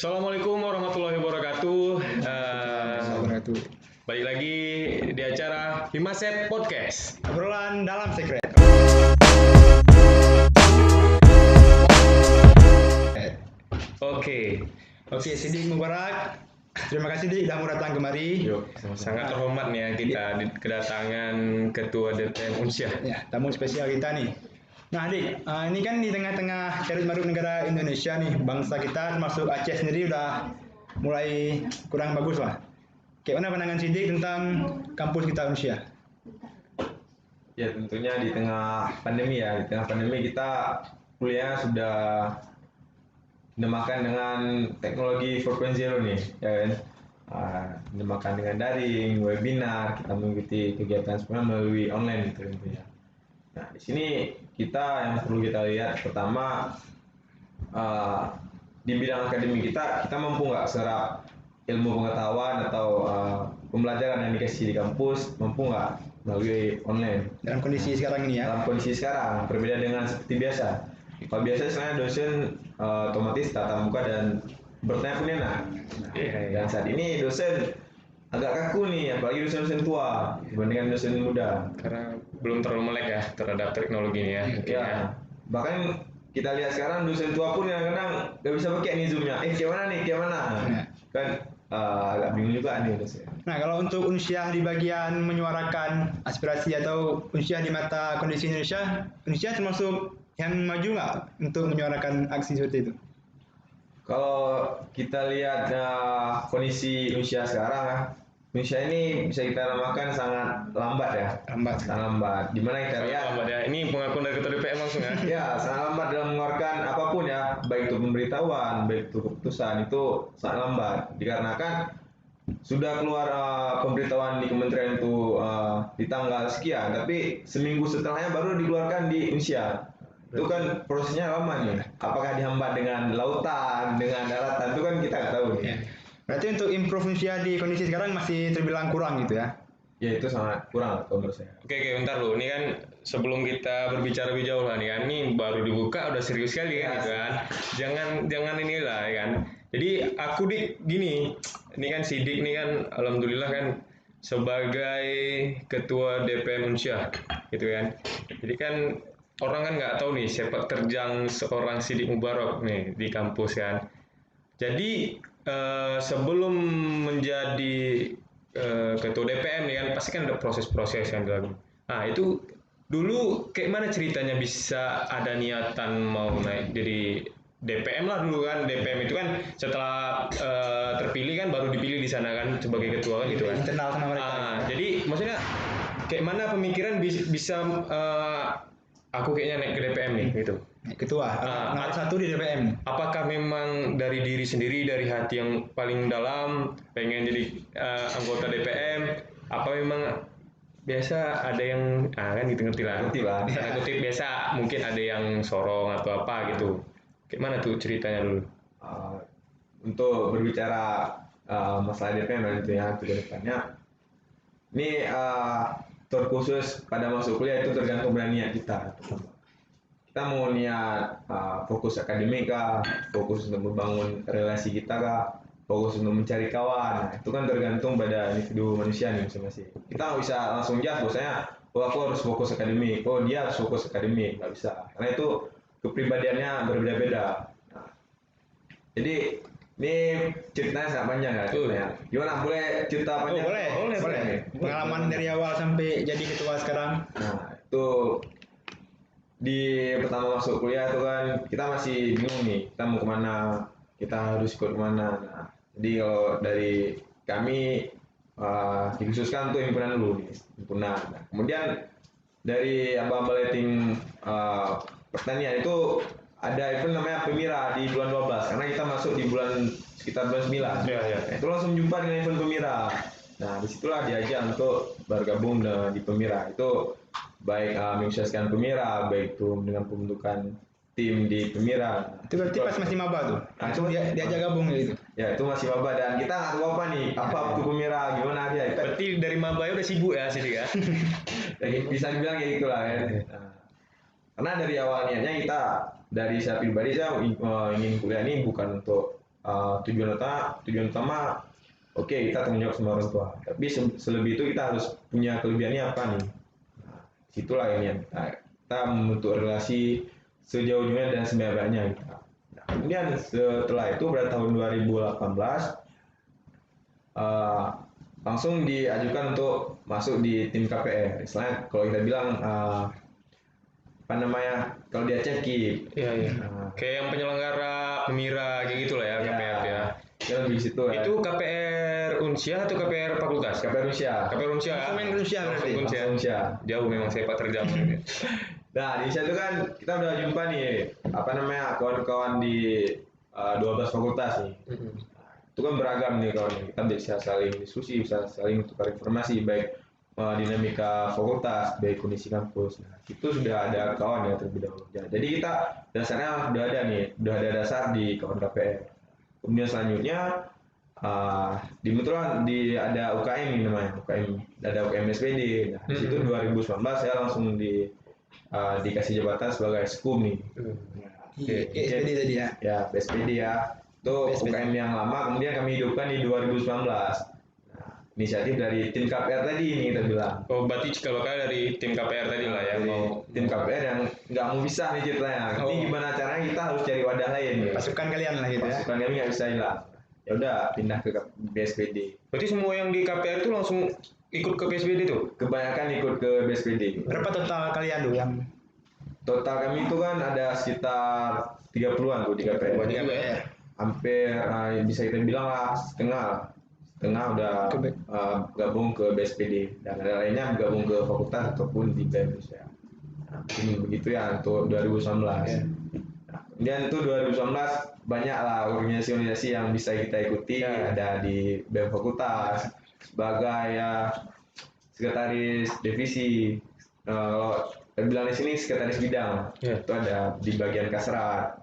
Assalamualaikum warahmatullahi wabarakatuh. Balik lagi di acara Himaset Podcast. Obrolan dalam sekret. Oke, Sidik Mubarak. Terima kasih Dik sudah mau datang kemari. Sangat terhormat nih ya kita kedatangan Ketua DPM Unsyah. Ya, tamu spesial kita nih. Nah Dik, ini kan di tengah-tengah carut marut negara Indonesia nih, bangsa kita termasuk Aceh sendiri udah mulai kurang bagus lah. Kayak mana pandangan Sidik tentang kampus kita Unsyah? Ya tentunya di tengah pandemi kita kuliah sudah dinamakan dengan teknologi 4.0 nih, ya kan? Dinamakan dengan daring, webinar, kita mengikuti kegiatan semua melalui online gitu tentunya. Nah di sini kita yang perlu kita lihat pertama di bidang akademik kita mampu nggak serap ilmu pengetahuan atau pembelajaran yang dikasih di kampus, mampu nggak melalui online Dalam kondisi sekarang ini ya. dalam kondisi sekarang berbeda dengan seperti biasa. Kalau biasa sebenarnya dosen otomatis tatap muka dan bertanya pun enak. Dan saat ini dosen agak kaku nih, apalagi dosen-dosen tua dibandingkan dosen muda. Karena belum terlalu melek ya terhadap teknologi ini ya. Mungkin ya. Bahkan kita lihat sekarang dosen tua pun yang kadang nggak bisa pakai nih zoomnya. Kayak mana? Kan agak bingung juga nih dosen. Nah kalau untuk Unsyah di bagian menyuarakan aspirasi atau Unsyah di mata kondisi Indonesia, Unsyah termasuk yang maju nggak untuk menyuarakan aksi seperti itu? Kalau kita lihat kondisi Indonesia sekarang, Indonesia ini bisa kita namakan sangat lambat ya. Sangat lambat. Dimana kita lihat Lambat ya. Ini pengakuan dari Ketua DPM langsung ya. ya sangat lambat dalam mengeluarkan apapun ya, baik itu pemberitahuan, baik itu keputusan, itu sangat lambat. Dikarenakan sudah keluar pemberitahuan di kementerian itu di tanggal sekian, tapi seminggu setelahnya baru dikeluarkan di Indonesia. Itu kan prosesnya lama nih. Apakah dihambat dengan lautan, dengan daratan, itu kan kita nggak tahu. Ya. Berarti untuk improve Unsyah di kondisi sekarang masih terbilang kurang gitu ya? Ya itu sangat kurang kalau menurut saya. Oke, bentar lu. Ini kan sebelum kita berbicara lebih jauh lah nih kan. Ini baru dibuka udah serius sekali kan gitu kan. Jangan inilah ya kan. Jadi aku gini. Ini kan Sidik nih kan alhamdulillah kan sebagai Ketua DPM Unsyah gitu kan. Jadi kan orang kan nggak tahu nih sepak terjang seorang Sidik Mubarak nih di kampus kan. Jadi sebelum menjadi Ketua DPM nih kan pasti kan ada proses-proses yang dilakukan. Nah itu dulu kayak mana ceritanya bisa ada niatan mau naik jadi DPM lah dulu kan. DPM itu kan setelah terpilih kan baru dipilih di sana kan sebagai ketua kan gitu kan. Internal sama mereka. Jadi maksudnya kayak mana pemikiran bisa aku kayaknya naik ke DPM nih gitu. Ketua, nomor satu di DPM. Apakah memang dari diri sendiri, dari hati yang paling dalam pengen jadi anggota DPM? Apa memang biasa ada yang kan gitu ngerti lah. Tanda kutip biasa mungkin ada yang sorong atau apa gitu. Kayak mana tuh ceritanya dulu? Untuk berbicara masalah DPM nanti ya ke depannya, ini terkhusus pada masuk kuliah itu tergantung dari niat kita. Kita mau niat fokus akademik kah, fokus untuk membangun relasi kita kah, fokus untuk mencari kawan. Nah, itu kan tergantung pada individu manusia nih masing-masing. Kita nggak bisa langsung judge bahwasanya aku harus fokus akademik, dia harus fokus akademik, nggak bisa. Karena itu kepribadiannya berbeda-beda. Nah, jadi ini ceritanya sangat panjang ya. Gimana, boleh cerita panjang? Boleh. Pengalaman dari awal sampai jadi ketua sekarang. Nah, itu di pertama masuk kuliah itu kan kita masih bingung nih, kita mau kemana, kita harus ikut kemana. Nah, jadi kalau dari kami dikhususkan untuk himpunan dulu nih, himpunan. Nah, kemudian dari abang-abang letting pertanian itu ada event namanya Pemira di bulan 12 karena kita masuk di sekitar bulan 9. Ya. Nah, itu langsung jumpa dengan event Pemira. Nah, disitulah diajak untuk bergabung di Pemira. Itu baik mensukseskan Pemira, baik itu dengan pembentukan tim di Pemira. Itu berarti pas masih maba tuh. Langsung diajak gabung gitu. Ya, itu masih maba dan kita nggak tahu apa nih, apa itu Pemira, gimana dia. Berarti dari maba udah sibuk ya sih ya. Jadi bisa dibilang kayak gitulah ya. Nah, karena dari awal niatnya kita dari saya pribadi saya ingin kuliah ini bukan untuk tujuan utama oke kita tanggung jawab sama orang tua, tapi selebih itu kita harus punya kelebihannya apa nih. Nah, situlah ini yang kita membentuk relasi sejauh jauhnya dan sebaik-baiknya kita. Nah, kemudian setelah itu pada tahun 2018 langsung diajukan untuk masuk di tim KPR. Istilahnya kalau kita bilang apa namanya, kalau di Aceh KIP. Iya. Kayak yang penyelenggara Pemira kayak gitulah ya, KPR ya. Kita lebih situ ya. Itu KPR Unsia atau KPR Fakultas? KPR Rusia. KPR Unsia. Langsung main ke Rusia berarti. Unsia. Rusia. Jauh memang sepak terjang. Nah, di situ kan kita udah jumpa nih apa namanya kawan-kawan di 12 fakultas nih. Itu kan beragam nih kawan, kita bisa saling diskusi, bisa saling tukar informasi baik dinamika fakultas, baik kondisi kampus. Nah, itu sudah ada kawan ya terlebih dahulu. Jadi kita dasarnya udah ada dasar di kawan KPR. Kemudian selanjutnya ada UKM ini namanya, ada UKM SPD. Nah, di situ 2019 saya langsung dikasih jabatan sebagai SKUM nih. SPD tadi ya. Ya, SPD ya. Itu UKM yang lama, kemudian kami hidupkan di 2019. Nah, inisiatif dari tim KPR tadi ini kita bilang. Oh, berarti kalau kalian dari tim KPR tadi lah ya, mau Tim KPR yang nggak mau bisa nih ceritanya. Ini gimana caranya kita harus cari wadah lain. Pasukan kalian lah gitu ya. Pasukan kami nggak bisa hilang. Ya udah pindah ke BSPD. Berarti semua yang di KPR itu langsung ikut ke PSBD tuh? Kebanyakan ikut ke BSPD. Berapa total kalian tuh yang Total kami itu kan ada sekitar 30-an tuh di KPR. Banyak juga ya. Hampir bisa kita bilang lah setengah udah gabung ke BSPD dan ada lainnya gabung ke fakultas ataupun di BEM ya. Nah, mungkin begitu ya untuk 2019. Nah, kemudian itu 2019 banyak lah organisasi-organisasi yang bisa kita ikuti. Ada di BEM fakultas sebagai sekretaris divisi. Kalau bilang di sini sekretaris bidang, itu ada di bagian Kasrat.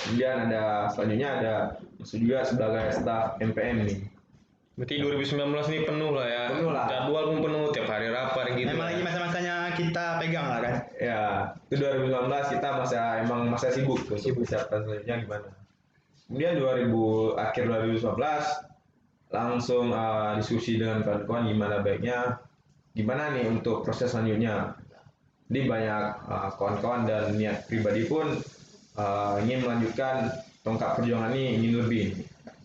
Kemudian selanjutnya ada masuk juga sebagai staf MPM nih. Berarti 2019 ini penuh lah ya. Penuh lah. Jadwal pun penuh, tiap hari rapat gitu. memang lagi masa-masanya kita pegang lah kan. Ya, itu 2019 kita masa sibuk tuh untuk persiapan selanjutnya gimana. Kemudian akhir 2019 langsung diskusi dengan kawan-kawan gimana nih untuk proses selanjutnya. Jadi banyak kawan-kawan dan niat pribadi pun ingin melanjutkan tongkat perjuangan ini, ingin lebih.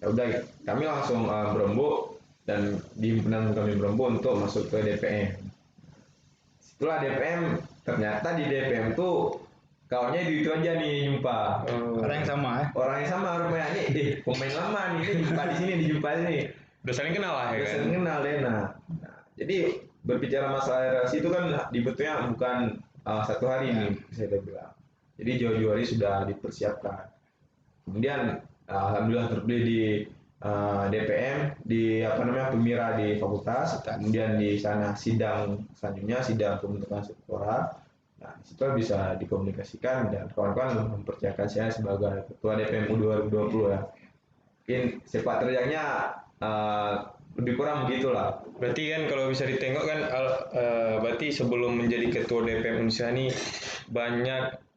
Ya udah, kami langsung berembuk dan di himpunan kami berembuk untuk masuk ke DPM. Setelah DPM, ternyata di DPM tuh kawannya di itu aja nih jumpa. Orang yang sama ya. Orang yang sama rupanya nih, pemain lama nih, jumpa di sini, dijumpa ini. Udah saling kenal lah ya Udah kan. saling kenal deh. Nah, jadi berbicara masalah relasi itu kan dibentuknya bukan satu hari ini, bisa kita bilang. Jadi jauh-jauh hari sudah dipersiapkan. Kemudian alhamdulillah terpilih di DPM di Pemira di fakultas. Kemudian di sana sidang selanjutnya, sidang pembentukan struktural. Nah, di situ bisa dikomunikasikan dan kawan-kawan mempercayakan saya sebagai ketua DPMU 2020 ya. Mungkin sepak terjangnya lebih kurang begitulah. Berarti kan kalau bisa ditengok kan, berarti sebelum menjadi ketua DPM Unsia ini banyak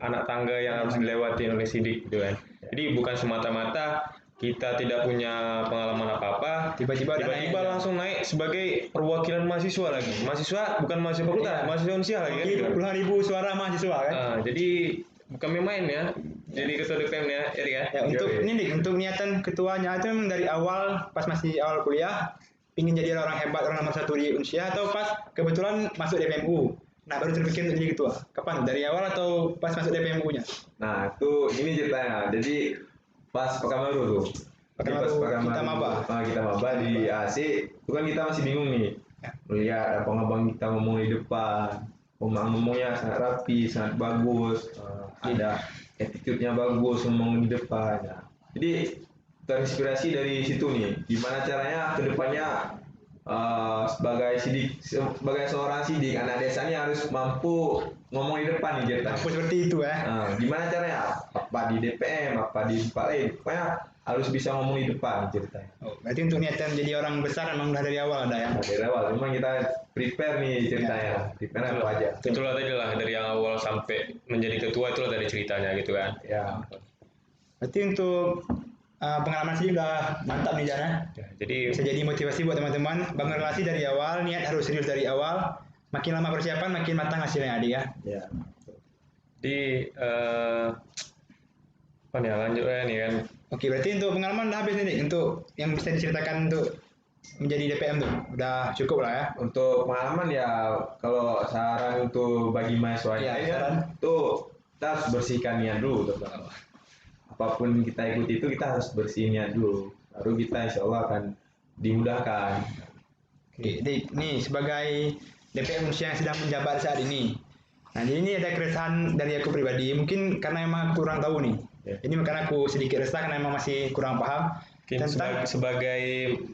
anak tangga yang harus dilewati oleh Sidik gitu kan. Jadi bukan semata-mata kita tidak punya pengalaman apa-apa, tiba-tiba langsung naik sebagai perwakilan mahasiswa lagi. Mahasiswa bukan mahasiswa fakultas, mahasiswa Unsia lagi kan. Gitu. Puluhan ribu suara mahasiswa kan. Jadi bukan main ya. Jadi ketua DPM ya, Eri ya. Untuk niatan ketuanya itu memang dari awal pas masih awal kuliah ingin jadi orang hebat, orang nomor 1 di Unsia, atau pas kebetulan masuk DPMU. Nah, baru terpikir untuk jadi ketua. Kapan? Dari awal atau pas masuk DPMU-nya? Nah, itu ini ceritanya. Jadi pas Pekanbaru tuh. Kita maba. Kita maba di AC, itu kan kita masih bingung nih. Melihat abang-abang kita ngomong di depan. Ngomongnya sangat rapi, sangat bagus. Ada attitude-nya bagus, ngomong di depan. Nah, jadi terinspirasi dari situ nih. Gimana caranya ke depannya sebagai seorang sidik, anak desa ini harus mampu ngomong di depan nih ceritanya. Mampu seperti itu ya. Gimana caranya? Apa di DPM, apa di tempat lain, pokoknya harus bisa ngomong di depan ceritanya. Berarti untuk niatan jadi orang besar memang udah dari awal ada ya. Nah, dari awal memang kita prepare nih ceritanya. Prepare apa aja. Itulah tadi lah dari yang awal sampai menjadi ketua, itulah dari ceritanya gitu kan. Ya. Berarti untuk pengalaman sendiri udah mantap nih Jana. Ya, jadi Bisa jadi motivasi buat teman-teman. Bangun relasi dari awal, niat harus serius dari awal. Makin lama persiapan, makin matang hasilnya adik ya. Ya. di apa nih lanjut ya nih kan. Oke, berarti untuk pengalaman udah habis nih Dik. Untuk yang bisa diceritakan untuk menjadi DPM tuh. Udah cukup lah ya. Untuk pengalaman ya, kalau saran untuk bagi mahasiswa Iya, yang lain saran. tuh kita harus bersihkan niat dulu terutama. Apapun kita ikuti itu kita harus bersih niat dulu. Baru kita insya Allah akan dimudahkan. Oke, Dik, nih sebagai DPM yang sedang menjabat saat ini. Nah, jadi ini ada keresahan dari aku pribadi. Mungkin karena emang kurang tahu nih. Ya. Ini karena aku sedikit resah karena emang masih kurang paham Mungkin sebagai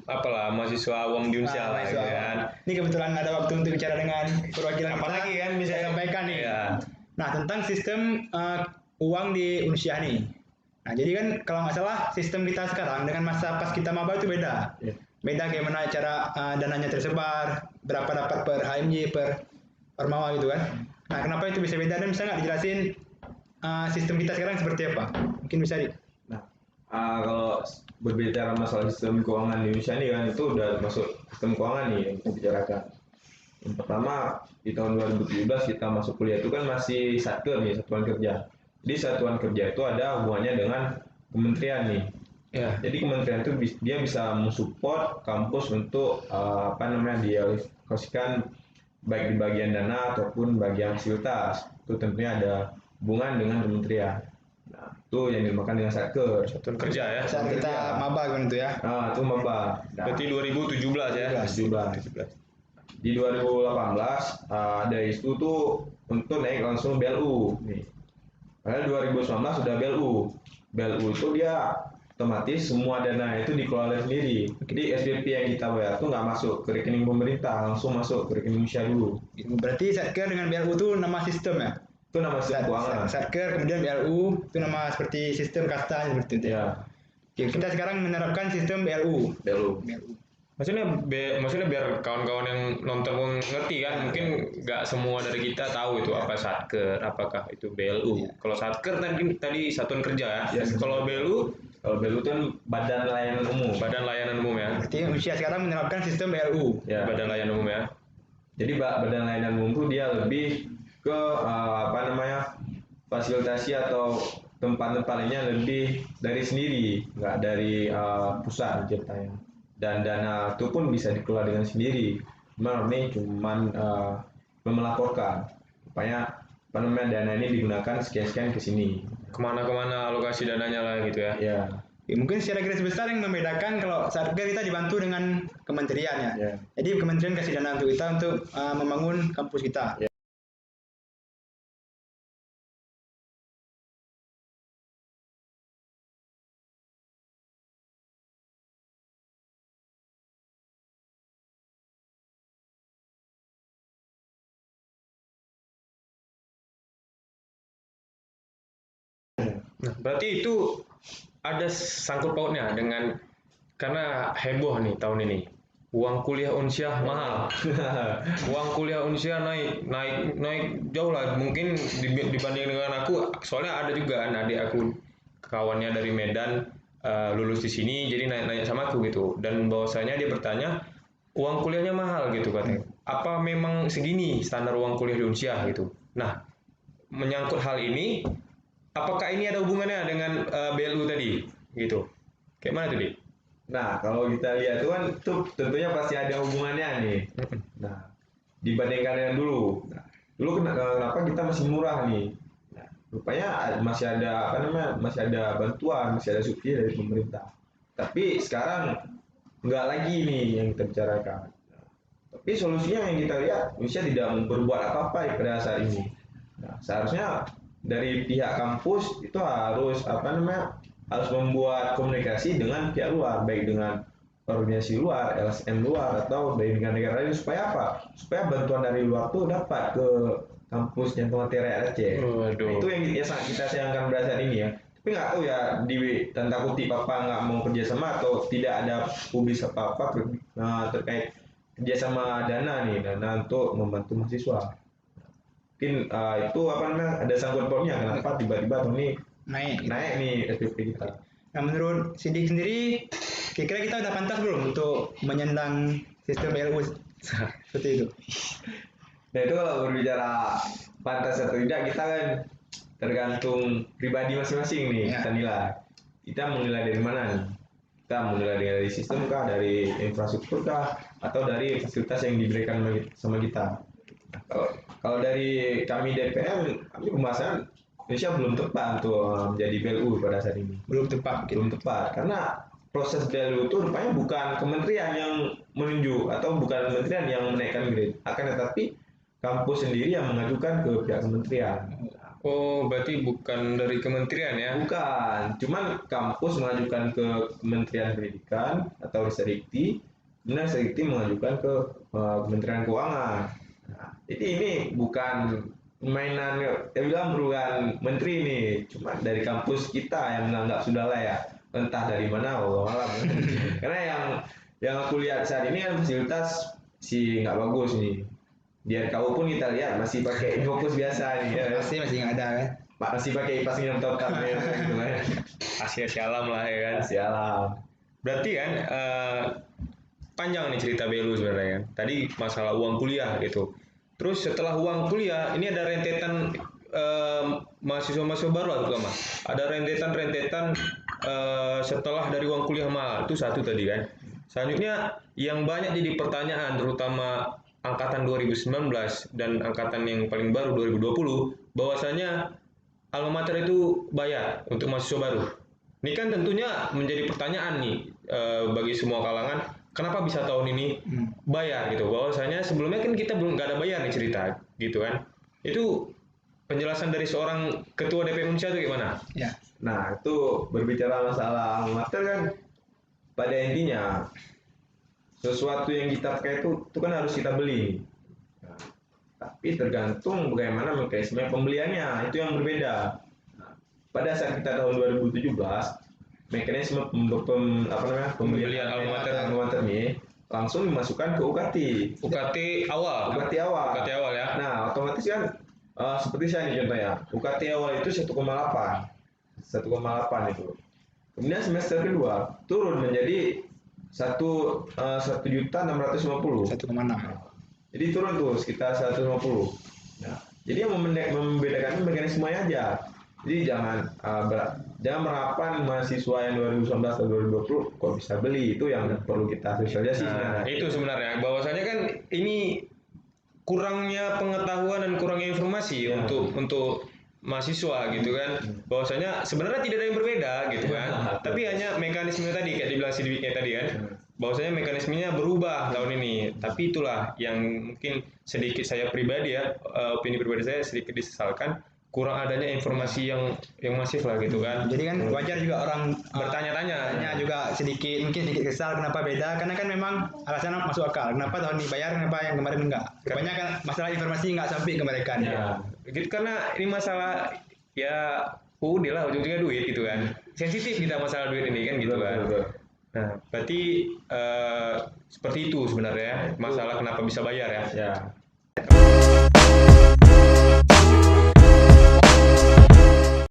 apalah mahasiswa awam di Unsia lah gitu mahasiswa. kan. Ini kebetulan ada waktu untuk bicara dengan perwakilan Apalagi kita. kan bisa Saya sampaikan nih. Iya. Nah, tentang sistem uang di Unsia nih. Nah, jadi kan kalau nggak salah sistem kita sekarang dengan masa pas kita maba itu beda. Ya. Beda gimana cara dananya tersebar, berapa dapat per HMJ, per Ormawa gitu kan. Nah, kenapa itu bisa beda dan bisa nggak dijelasin sistem kita sekarang seperti apa? Mungkin bisa Nah, kalau berbicara masalah sistem keuangan di Indonesia ini kan itu udah masuk sistem keuangan nih yang kita bicarakan. Yang pertama di tahun 2017 kita masuk kuliah itu kan masih satker nih, satuan kerja. Jadi satuan kerja itu ada hubungannya dengan kementerian nih. Ya. Jadi kementerian itu dia bisa mensupport kampus untuk dialokasikan baik di bagian dana ataupun bagian fasilitas. Itu tentunya ada hubungan dengan kementerian. Nah, itu yang dinamakan dengan satker. Satuan kerja ya. saat kita maba kan itu ya. Nah, itu maba. Nah, Berarti 2017 ya. 17. Di 2018 ada isu tuh untuk naik langsung BLU nih. Padahal 2019 sudah BLU. BLU itu dia otomatis semua dana itu dikelola sendiri. Jadi SPP yang kita bayar itu nggak masuk ke rekening pemerintah, langsung masuk ke rekening Indonesia dulu. Berarti Satker dengan BLU itu nama sistem ya. Itu nama sistem keuangan. Satker kemudian BLU itu nama seperti sistem kasta seperti itu. Ya, Oke, kita sekarang menerapkan sistem BLU. BLU. Maksudnya biar kawan-kawan yang nonton pun ngerti kan, mungkin nggak semua dari kita tahu itu apa satker, apakah itu BLU. Kalau satker tadi satuan kerja ya. Ya, Kalau BLU Kalau BLU itu kan Badan Layanan Umum. Badan Layanan Umum ya. Berarti Indonesia sekarang menerapkan sistem BLU. Ya. Badan Layanan Umum ya. Jadi Badan Layanan Umum itu dia lebih ke fasilitasi atau tempat-tempat lainnya lebih dari sendiri, nggak dari pusat ceritanya. Dan dana itu pun bisa dikelola dengan sendiri. Ini cuman melaporkan supaya dana ini digunakan sekian-sekian ke sini. Kemana-kemana alokasi dananya lah gitu ya. Ya, Ya, mungkin secara garis besar yang membedakan kalau Satker kita dibantu dengan kementerian ya. Ya. Jadi kementerian kasih dana untuk kita untuk membangun kampus kita. Ya. Nah, berarti itu ada sangkut pautnya dengan karena heboh nih tahun ini. Uang kuliah Unsyah mahal. Uang kuliah Unsyah naik jauh lah. Mungkin dibanding dengan aku, soalnya ada juga kan adik aku kawannya dari Medan lulus di sini, jadi nanya sama aku gitu. Dan bahwasanya dia bertanya, uang kuliahnya mahal gitu katanya. Apa memang segini standar uang kuliah di Unsyah gitu? Nah, menyangkut hal ini, apakah ini ada hubungannya dengan BLU tadi gitu? Kayak mana tuh, Dik? Nah, kalau kita lihat itu kan itu tentunya pasti ada hubungannya nih. Nah, dibandingkan dengan dulu. Nah, dulu kenapa kita masih murah nih? Nah, rupanya masih ada masih ada bantuan, masih ada subsidi dari pemerintah. Tapi sekarang nggak lagi nih yang kita bicarakan. Nah, tapi solusinya yang kita lihat Indonesia tidak berbuat apa-apa pada saat ini. Nah, seharusnya dari pihak kampus itu harus harus membuat komunikasi dengan pihak luar, baik dengan organisasi luar, LSM luar, atau dari negara-negara lain supaya apa? Supaya bantuan dari luar tuh dapat ke kampus yang materi rakyat Aceh. Waduh. Nah, itu yang sangat kita sayangkan pada saat ini ya. Tapi nggak tahu ya di tanda kutip apa nggak mau kerjasama atau tidak ada publis apa-apa terkait kerjasama dana untuk membantu mahasiswa. Mungkin itu ada sangkut pautnya kenapa tiba-tiba tahun ini naik. naik nih SPP kita. Nah, menurut Sidik sendiri, kira-kira kita udah pantas belum untuk menyandang sistem BLU seperti itu? Nah itu kalau berbicara pantas atau tidak kita kan tergantung pribadi masing-masing nih Ya. kita nilai. Kita mau nilai dari mana nih? Kita mau nilai dari sistem kah, dari infrastruktur kah, atau dari fasilitas yang diberikan sama kita. Nah, kalau dari kami DPM, kami pembahasan Indonesia belum tepat untuk menjadi BLU pada saat ini. Belum tepat. Belum tepat karena proses BLU itu rupanya bukan kementerian yang menunjuk atau bukan kementerian yang menaikkan grade, akan tetapi kampus sendiri yang mengajukan ke pihak kementerian. Oh, berarti bukan dari kementerian ya? Bukan, cuman kampus mengajukan ke Kementerian Pendidikan atau Ristek-Dikti, kemudian Ristek-Dikti mengajukan ke Kementerian Keuangan. Nah, jadi ini bukan mainan, ya bilang bukan menteri nih, cuma dari kampus kita yang menganggap sudah layak. Entah dari mana, Allah alam. Karena yang aku lihat saat ini kan fasilitas sih nggak bagus nih. Di RKU pun kita lihat masih pakai Infocus biasa nih, ya. Masih nggak ada kan? Masih pakai kipas minum total gitu kan. Asia alam lah ya kan? Masih alam. Berarti kan panjang nih cerita BLU sebenarnya kan. Tadi masalah uang kuliah gitu. Terus setelah uang kuliah, ini ada rentetan mahasiswa-mahasiswa baru lah terutama. Ada rentetan-rentetan setelah dari uang kuliah mal. Itu satu tadi kan. Selanjutnya yang banyak jadi pertanyaan terutama angkatan 2019 dan angkatan yang paling baru 2020 bahwasanya alma mater itu bayar untuk mahasiswa baru. Ini kan tentunya menjadi pertanyaan nih bagi semua kalangan, kenapa bisa tahun ini bayar gitu? Bahwasanya sebelumnya kan kita belum nggak ada bayar nih cerita, gitu kan? Itu penjelasan dari seorang ketua DPM Indonesia itu gimana? Ya. Nah, itu berbicara masalah alma mater kan pada intinya sesuatu yang kita pakai itu kan harus kita beli. Nah, tapi tergantung bagaimana mekanisme pembeliannya, itu yang berbeda. Nah, pada saat kita tahun 2017, mekanisme pembelian alma mater ini langsung dimasukkan ke UKT. UKT awal. UKT awal. UKT awal ya. Nah, otomatis kan seperti saya nih contohnya, UKT awal itu 1,8. 1,8 itu. Kemudian semester kedua turun menjadi 1.650.000. 1,6. Jadi turun tuh sekitar 150. Nah, jadi yang membedakan mekanismenya aja. Jadi jangan merapan mahasiswa yang 2019 atau 2020 kok bisa beli, itu yang perlu kita sosialisasi. Nah, itu sebenarnya bahwasanya kan ini kurangnya pengetahuan dan kurangnya informasi untuk mahasiswa gitu kan, bahwasanya sebenarnya tidak ada yang berbeda gitu kan, tapi hanya mekanisme tadi kayak dibilang Sidiknya tadi kan, bahwasanya mekanismenya berubah tahun ini. Tapi itulah yang mungkin sedikit saya pribadi ya, opini pribadi saya sedikit disesalkan, kurang adanya informasi yang masif lah gitu kan. Jadi kan wajar juga orang Bertanya-tanya. tanya juga mungkin sedikit kesal kenapa beda, karena kan memang alasannya masuk akal. Kenapa tahun ini bayar, kenapa yang kemarin enggak? Rupanya kan masalah informasi nggak sampai ke mereka nih. Ya. Gitu, karena ini masalah ya udah lah ujung-ujungnya duit gitu kan, sensitif kita masalah duit ini kan gitu kan. Betul. Nah berarti seperti itu sebenarnya masalah kenapa bisa bayar ya. Ya.